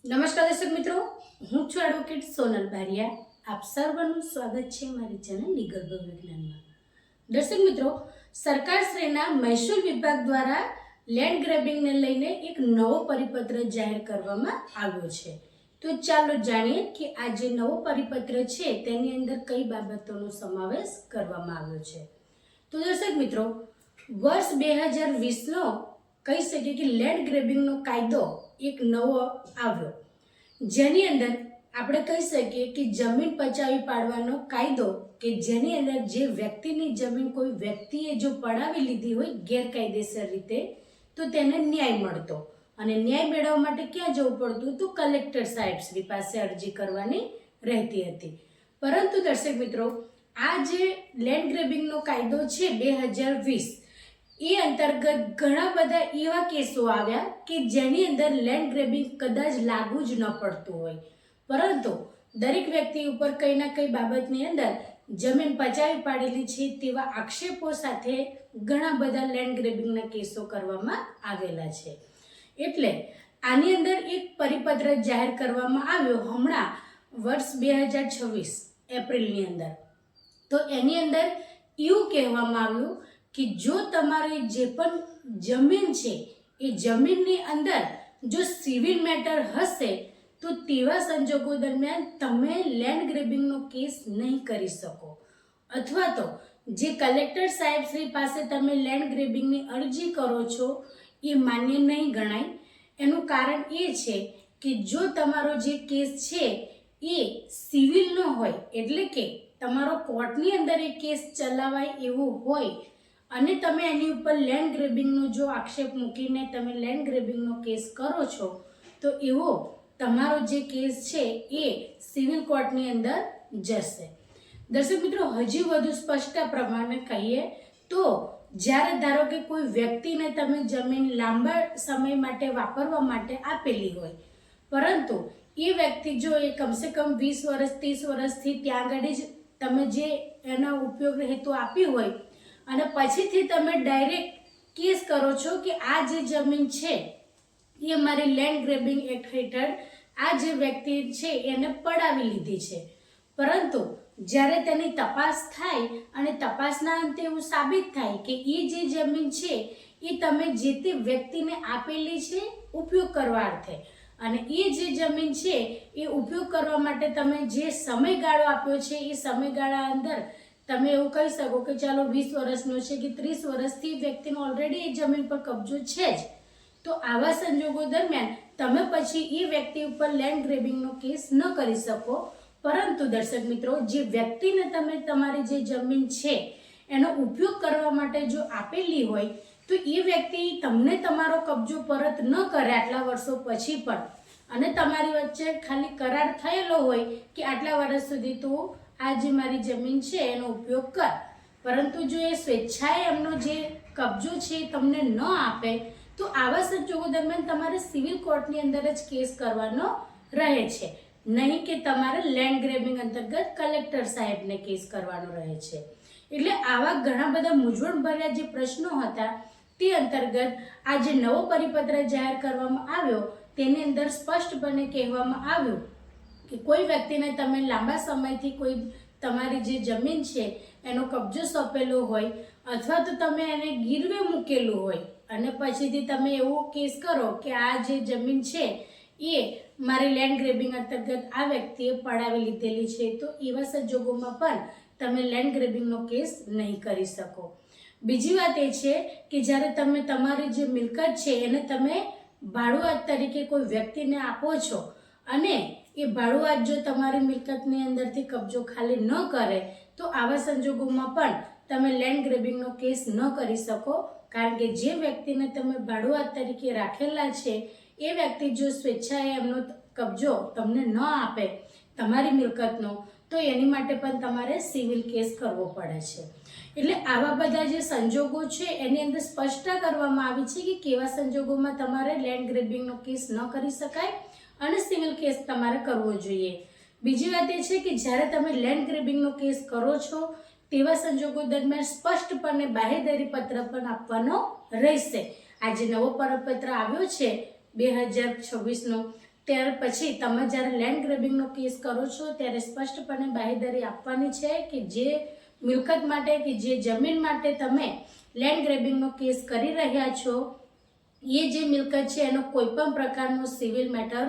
નમસ્કાર દર્શક મિત્રો, હું છું એડવોકેટ સોનલ બારિયા. આપ સર્વનું સ્વાગત છે મારી ચેનલ લીગલ વિજ્ઞાનમાં. દર્શક મિત્રો, સરકારશ્રીના મહેસૂલ વિભાગ દ્વારા લેન્ડ ગ્રેબિંગને લઈને એક નવો પરિપત્ર જાહેર કરવામાં આવ્યો છે. તો ચાલો જાણીએ કે આ જે નવો પરિપત્ર છે તેની અંદર કઈ બાબતોનો સમાવેશ કરવામાં આવ્યો છે. તો દર્શક મિત્રો, વર્ષ 2020નો કહી શકીએ કે લેન્ડ ગ્રેબિંગનો કાયદો એક નવો આવ્યો, જેની અંદર આપણે કહી શકીએ કે જમીન પચાવી પાડવાનો કાયદો, કે જેની અંદર જે વ્યક્તિની જમીન કોઈ વ્યક્તિએ જો પડાવી લીધી હોય ગેરકાયદેસર રીતે, તો તેને ન્યાય મળતો. અને ન્યાય મેળવવા માટે ક્યાં જવું પડતું? તો કલેક્ટર સાહેબશ્રી પાસે અરજી કરવાની રહેતી હતી. પરંતુ દર્શક મિત્રો, આ જે લેન્ડ ગ્રેબિંગનો કાયદો છે 2020, એ અંતર્ગત ઘણા બધા એવા કેસો આવ્યા કે જેની અંદર લેન્ડ ગ્રેબિંગ કદાચ લાગુ જ ન પડતું હોય, પરંતુ દરેક વ્યક્તિ ઉપર કંઈ ના કંઈ બાબતની અંદર જમીન પચાવી પાડેલી છે તેવા આક્ષેપો સાથે ઘણા બધા લેન્ડ ગ્રેબિંગના કેસો કરવામાં આવેલા છે. એટલે આની અંદર એક પરિપત્ર જાહેર કરવામાં આવ્યો હમણાં વર્ષ 2026 એપ્રિલની અંદર. તો એની અંદર એવું કહેવામાં આવ્યું કે જો તમારી જે પણ જમીન છે એ જમીનની અંદર જો સિવિલ મેટર હશે તો તેવા સંજોગો દરમિયાન તમે લેન્ડ ગ્રેબિંગનો કેસ નહીં કરી શકો, અથવા તો જે કલેક્ટર સાહેબશ્રી પાસે તમે લેન્ડ ગ્રેબિંગની અરજી કરો છો એ માન્ય નહીં ગણાય. એનું કારણ એ છે કે જો તમારો જે કેસ છે એ સિવિલનો હોય, એટલે કે તમારો કોર્ટની અંદર એ કેસ ચલાવાય એવું હોય, અને તમે એની ઉપર લેન્ડ ગ્રેબિંગનો જો આક્ષેપ મૂકીને તમે લેન્ડ ગ્રેબિંગનો કેસ કરો છો, તો એવો તમારો જે કેસ છે એ સિવિલ કોર્ટની અંદર જશે. દર્શક મિત્રો, હજી વધુ સ્પષ્ટ પ્રમાણે કહીએ તો જ્યારે ધારો કે કોઈ વ્યક્તિને તમે જમીન લાંબા સમય માટે વાપરવા માટે આપેલી હોય, પરંતુ એ વ્યક્તિ જો એ કમસે કમ 20 વર્ષ 30 વર્ષથી ત્યાં આગળ જ તમે જે એના ઉપયોગ હેતુ આપી હોય, અને પછીથી તમે ડાયરેક્ટ કેસ કરો છો કે આ જે જમીન છે એ મારી લેન્ડ ગ્રેબિંગ એક્ટ હેઠળ આ જે વ્યક્તિ છે એને પડાવી લીધી છે, પરંતુ જ્યારે તેની તપાસ થાય અને તપાસના અંતે એવું સાબિત થાય કે એ જે જમીન છે એ તમે જે તે વ્યક્તિને આપેલી છે ઉપયોગ કરવા અર્થે, અને એ જે જમીન છે એ ઉપયોગ કરવા માટે તમે જે સમયગાળો આપ્યો છે એ સમયગાળા અંદર તમે એવું કહી શકો કે ચાલો 20 વર્ષનો છે કે 30 વર્ષથી વ્યક્તિનો ઓલરેડી એ જમીન પર કબજો છે જ, તો આવા સંજોગો દરમિયાન તમે પછી એ વ્યક્તિ ઉપર લેન્ડ ગ્રેબિંગનો કેસ ન કરી શકો. પરંતુ દર્શક મિત્રો, જે વ્યક્તિને તમે તમારી જે જમીન છે એનો ઉપયોગ કરવા માટે જો આપેલી હોય, તો એ વ્યક્તિ તમને તમારો કબજો પરત ન કરે આટલા વર્ષો પછી પણ, અને તમારી વચ્ચે ખાલી કરાર થયેલો હોય કે આટલા વર્ષ સુધી તું આ જે મારી જમીન છે એનો ઉપયોગ કર, પરંતુ જો એ સ્વેચ્છાએ એમનો જે કબજો છે એ તમને ન આપે, તો આવા સંજોગો દરમિયાન તમારે સિવિલ કોર્ટની અંદર જ કેસ કરવાનો રહે છે, નહીં કે તમારે લેન્ડ ગ્રેબિંગ અંતર્ગત કલેક્ટર સાહેબને કેસ કરવાનો રહે છે. એટલે આવા ઘણા બધા મૂંઝવણભર્યા જે પ્રશ્નો હતા તે અંતર્ગત આ જે નવો પરિપત્ર જાહેર કરવામાં આવ્યો તેની અંદર સ્પષ્ટપણે કહેવામાં આવ્યું કે કોઈ વ્યક્તિને તમે લાંબા સમયથી કોઈ તમારી જે જમીન છે એનો કબજો સોંપેલો હોય, અથવા તો તમે એને ગીરવે મૂકેલું હોય અને પછીથી તમે એવો કેસ કરો કે આ જે જમીન છે એ મારી લેન્ડ ગ્રેબિંગ અંતર્ગત આ વ્યક્તિએ પડાવી લીધેલી છે, તો એવા સંજોગોમાં પણ તમે લેન્ડ ગ્રેબિંગનો કેસ નહીં કરી શકો. બીજી વાત એ છે કે જ્યારે તમે તમારી જે મિલકત છે એને તમે ભાડુઆત તરીકે કોઈ વ્યક્તિને આપો છો, અને એ ભાડુઆત જો તમારી મિલકતની અંદરથી કબજો ખાલી ન કરે, તો આવા સંજોગોમાં પણ તમે લેન્ડ ગ્રેબિંગનો કેસ ન કરી શકો, કારણ કે જે વ્યક્તિને તમે ભાડુઆત તરીકે રાખેલા છે એ વ્યક્તિ જો સ્વેચ્છાએ એમનો કબજો તમને ન આપે તમારી મિલકતનો, તો એની માટે પણ તમારે સિવિલ કેસ કરવો પડે છે. એટલે આવા બધા જે સંજોગો છે એની અંદર સ્પષ્ટતા કરવામાં આવી છે કે કેવા સંજોગોમાં તમારે લેન્ડ ગ્રેબિંગનો કેસ ન કરી શકાય અને સિવિલ કેસ તમારે કરવો જોઈએ. બીજી વાત એ છે કે જ્યારે તમે લેન્ડ ગ્રેબિંગનો કેસ કરો છો તેવા સંજોગો દરમિયાન સ્પષ્ટપણે બાહેધરી પત્ર પણ આપવાનો રહેશે. આ જે નવો પરિપત્ર આવ્યો છે 2026નો, ત્યાર પછી તમે જ્યારે લેન્ડ ગ્રેબિંગનો કેસ કરો છો ત્યારે સ્પષ્ટપણે બાહેધરી આપવાની છે કે જે મિલકત માટે કે જે જમીન માટે તમે લેન્ડ ગ્રેબિંગનો કેસ કરી રહ્યા છો એ જે મિલકત છે એનો કોઈ પણ પ્રકારનો સિવિલ મેટર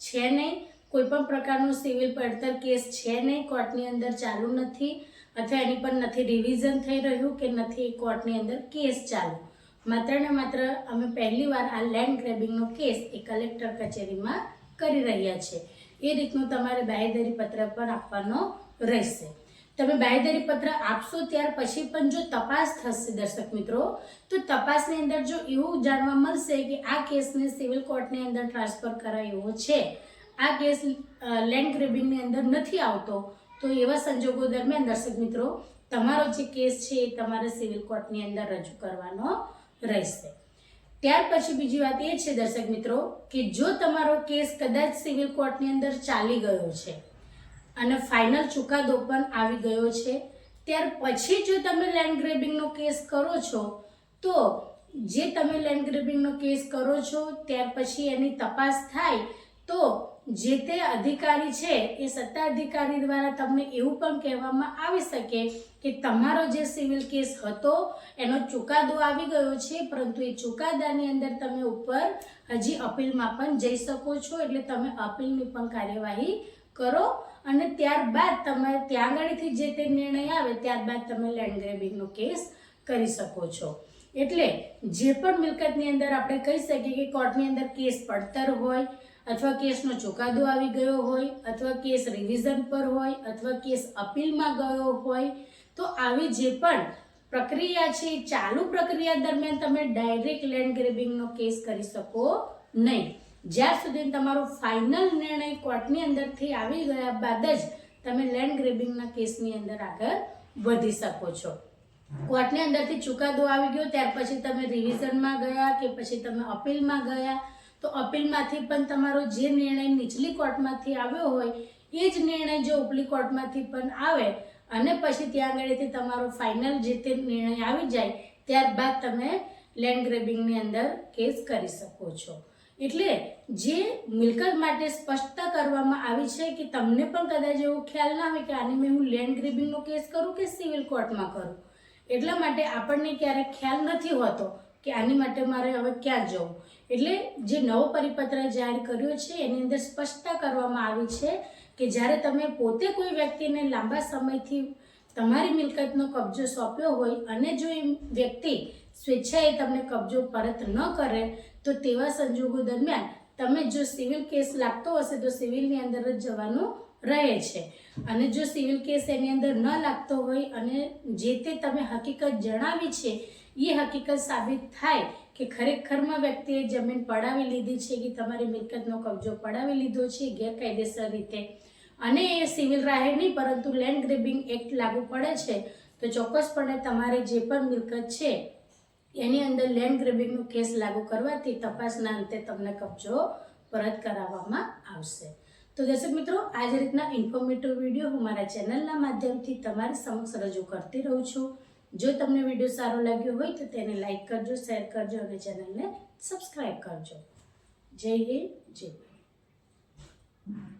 છે નહીં, કોઈ પણ પ્રકારનો સિવિલ પડતર કેસ છે નહીં, કોર્ટની અંદર ચાલુ નથી અથવા એની પર નથી રિવિઝન થઈ રહ્યું કે નથી કોર્ટની અંદર કેસ ચાલુ. માત્ર ને માત્ર અમે પહેલીવાર આ લેન્ડ ગ્રેબિંગનો કેસ એ કલેક્ટર કચેરીમાં કરી રહ્યા છે. એ રીતનું તમારે બાહેધરી પત્ર પણ આપવાનો રહેશે. તમે બાહેધરી પત્ર આપશો ત્યાર પછી પણ જો તપાસ થશે દર્શક મિત્રો, તો તપાસની અંદર જો એવું જાણવા મળશે કે આ કેસને સિવિલ કોર્ટની અંદર ટ્રાન્સફર કરાયો છે, આ કેસ લેન્ડ ગ્રેબિંગની અંદર નથી આવતો, તો એવા સંજોગો દરમિયાન દર્શક મિત્રો તમારો જે કેસ છે એ તમારે સિવિલ કોર્ટની અંદર રજૂ કરવાનો રહેશે. ત્યાર પછી બીજી વાત એ છે દર્શક મિત્રો કે જો તમારો કેસ કદાચ સિવિલ કોર્ટની અંદર ચાલી ગયો છે અને ફાઇનલ ચુકાદો પણ આવી ગયો છે, ત્યાર પછી જો તમે લેન્ડ ગ્રેબિંગનો કેસ કરો છો તો જે તમે લેન્ડ ગ્રેબિંગનો કેસ કરો છો ત્યાર પછી એની તપાસ થાય તો જે તે અધિકારી છે એ સત્તા અધિકારી દ્વારા તમને એવું પણ કહેવામાં આવી શકે કે તમારો જે સિવિલ કેસ હતો એનો ચુકાદો આવી ગયો છે, પરંતુ એ ચુકાદાની અંદર તમે ઉપર હજી અપીલમાં પણ જઈ શકો છો. એટલે તમે અપીલની પણ કાર્યવાહી કરો અને ત્યારબાદ તમે ત્યાં આગળથી જે તે નિર્ણય આવે ત્યારબાદ તમે લેન્ડ ગ્રેબિંગનો કેસ કરી શકો છો. એટલે જે પણ મિલકતની અંદર આપણે કહી શકીએ કે કોર્ટની અંદર કેસ પડતર હોય અથવા કેસનો ચુકાદો આવી ગયો હોય અથવા કેસ રિવિઝન પર હોય અથવા કેસ અપીલમાં ગયો હોય, તો આવી જે પણ પ્રક્રિયા છે એ ચાલુ પ્રક્રિયા દરમિયાન તમે ડાયરેક્ટ લેન્ડ ગ્રેબિંગનો કેસ કરી શકો નહીં. જ્યાં સુધી તમારો ફાઇનલ નિર્ણય કોર્ટની અંદરથી આવી ગયા બાદ જ તમે લેન્ડ ગ્રેબિંગના કેસની અંદર આગળ વધી શકો છો. કોર્ટની અંદરથી ચુકાદો આવી ગયો ત્યાર પછી તમે રિવિઝનમાં ગયા કે પછી તમે અપીલમાં ગયા, તો અપીલમાંથી પણ તમારો જે નિર્ણય નીચલી કોર્ટમાંથી આવ્યો હોય એ જ નિર્ણય જો ઉપલી કોર્ટમાંથી પણ આવે અને પછી ત્યાં આગળથી તમારો ફાઇનલ જે તે નિર્ણય આવી જાય ત્યારબાદ તમે લેન્ડ ગ્રેબિંગની અંદર કેસ કરી શકો છો. એટલે જે મિલકત માટે સ્પષ્ટતા કરવામાં આવી છે કે તમને પણ કદાચ એવો ખ્યાલ ના હોય કે આની મેં હું લેન્ડ ગ્રેબિંગનો કેસ કરું કે સિવિલ કોર્ટમાં કરું, એટલા માટે આપણને ક્યારેક ખ્યાલ નથી હોતો કે આની માટે મારે હવે ક્યાં જવું. એટલે જે નવો પરિપત્ર જાહેર કર્યો છે એની અંદર સ્પષ્ટતા કરવામાં આવી છે કે જ્યારે તમે પોતે કોઈ વ્યક્તિને લાંબા સમયથી તમારી મિલકતનો કબજો સોંપ્યો હોય અને જો એ વ્યક્તિ સ્વેચ્છાએ તમને કબજો પરત ન કરે તો તેવા સંજોગો દરમિયાન તમે જો સિવિલ કેસ લાગતો હશે તો સિવિલની અંદર જ જવાનું રહે છે. અને જો સિવિલ કેસ એની અંદર ન લાગતો હોય અને જે તે તમે હકીકત જણાવી છે એ હકીકત સાબિત થાય કે ખરેખરમાં વ્યક્તિએ જમીન પડાવી લીધી છે કે તમારી મિલકતનો કબજો પડાવી લીધો છે ગેરકાયદેસર રીતે અને એ સિવિલ રાહે નહીં પરંતુ લેન્ડ ગ્રેબિંગ એક્ટ લાગુ પડે છે, તો ચોક્કસપણે તમારે જે પણ મિલકત છે એની અંદર લેન્ડ ગ્રેબિંગનો કેસ લાગુ કરવાથી તપાસના અંતે તમને કબજો પરત કરાવવામાં આવશે. તો દર્શક મિત્રો, આ જ રીતના ઇન્ફોર્મેટિવ વિડીયો હું મારા ચેનલના માધ્યમથી તમારી સમક્ષ રજૂ કરતી રહું છું. જો તમને વિડીયો સારો લાગ્યો હોય તો તેને લાઈક કરજો, શેર કરજો અને ચેનલને સબસ્ક્રાઈબ કરજો. જય હિન્દ, જય ભારત.